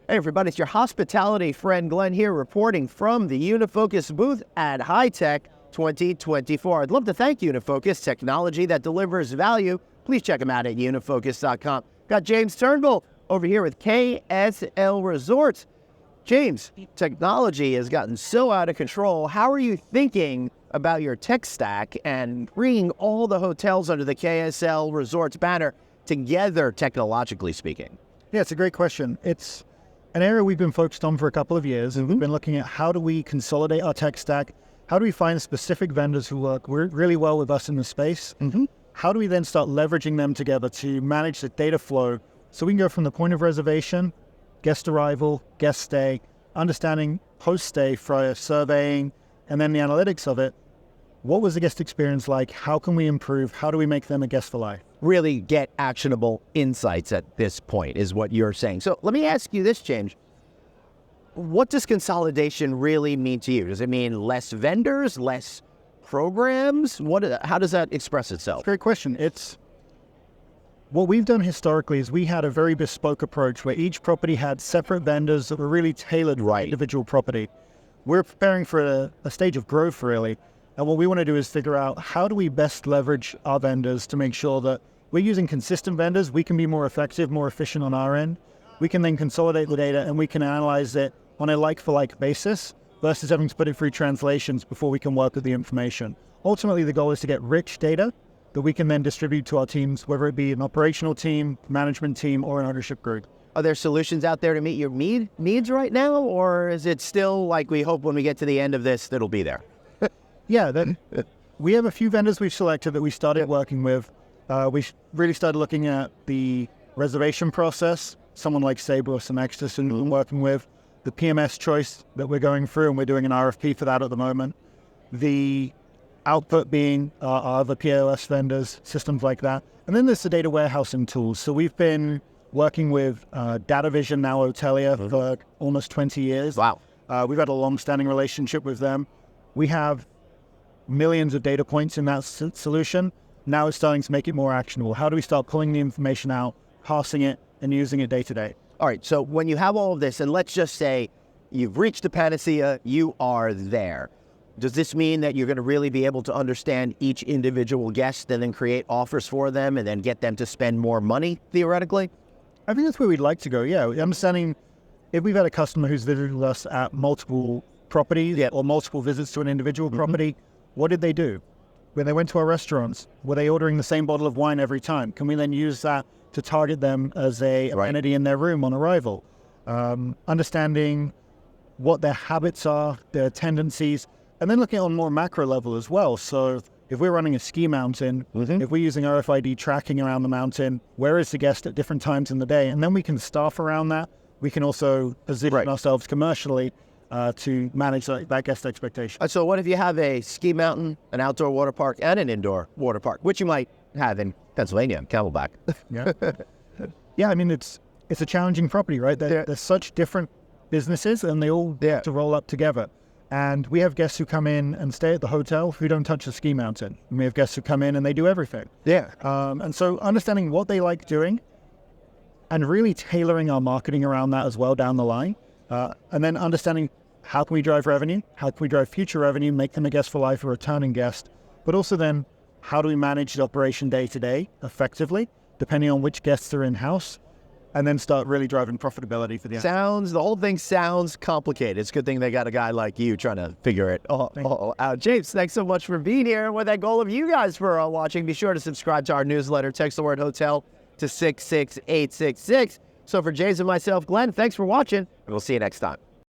Hey everybody, it's your hospitality friend Glenn here reporting from the Unifocus booth at HITEC 2024. I'd love to thank Unifocus, technology that delivers value. Please check them out at unifocus.com. Got James Turnbull over here with KSL Resorts. James, technology has gotten so out of control. How are you thinking about your tech stack and bringing all the hotels under the KSL Resorts banner together, technologically speaking? Yeah, it's a great question. It's an area we've been focused on for a couple of years, and we've been looking at how do we consolidate our tech stack, how do we find specific vendors who work really well with us in the space, how do we then start leveraging them together to manage the data flow so we can go from the point of reservation, guest arrival, guest stay, understanding post-stay for surveying, and then the analytics of it. What was the guest experience like? How can we improve? How do we make them a guest for life? Really get actionable insights at this point is what you're saying. So let me ask you this, James. What does consolidation really mean to you? Does it mean less vendors, less programs? How does that express itself? Great question. What we've done historically is we had a very bespoke approach where each property had separate vendors that were really tailored for individual property. We're preparing for a stage of growth, really. And what we want to do is figure out how do we best leverage our vendors to make sure that we're using consistent vendors, we can be more effective, more efficient on our end. We can then consolidate the data and we can analyze it on a like-for-like basis versus having to put it through translations before we can work with the information. Ultimately, the goal is to get rich data that we can then distribute to our teams, whether it be an operational team, management team, or an ownership group. Are there solutions out there to meet your needs right now? Or is it still like we hope when we get to the end of this, that'll be there? Yeah, we have a few vendors we've selected that we started working with. We really started looking at the reservation process, someone like Sabros and Extus and we're working with, the PMS choice that we're going through, and we're doing an RFP for that at the moment. The output being our other POS vendors, systems like that. And then there's the data warehousing tools. So we've been working with DataVision, now Hotelia, for almost 20 years. Wow. We've had a long-standing relationship with them. We have millions of data points in that solution. Now it's starting to make it more actionable. How do we start pulling the information out, parsing it, and using it day to day? All right, so when you have all of this, and let's just say you've reached the panacea, you are there. Does this mean that you're going to really be able to understand each individual guest and then create offers for them and then get them to spend more money, theoretically? I think that's where we'd like to go, yeah. Understanding if we've had a customer who's visited us at multiple properties or multiple visits to an individual property, what did they do? When they went to our restaurants, were they ordering the same bottle of wine every time? Can we then use that to target them as a amenity in their room on arrival? Understanding what their habits are, their tendencies, and then looking on more macro level as well. So if we're running a ski mountain, if we're using RFID tracking around the mountain, where is the guest at different times in the day? And then we can staff around that. We can also position ourselves commercially to manage that guest expectation. So what if you have a ski mountain, an outdoor water park, and an indoor water park, which you might have in Pennsylvania, Camelback? Yeah, I mean, it's a challenging property, right? They're such different businesses, and they all have to roll up together. And we have guests who come in and stay at the hotel who don't touch the ski mountain. And we have guests who come in and they do everything. And so understanding what they like doing and really tailoring our marketing around that as well down the line. And then understanding how can we drive revenue, how can we drive future revenue, make them a guest for life, a returning guest, but also then how do we manage the operation day to day effectively, depending on which guests are in-house, and then start really driving profitability for the The whole thing sounds complicated. It's a good thing they got a guy like you trying to figure it all out. James, thanks so much for being here. With that goal of you guys for watching, be sure to subscribe to our newsletter. Text the word hotel to 66866. So for James and myself, Glenn, thanks for watching, and we'll see you next time.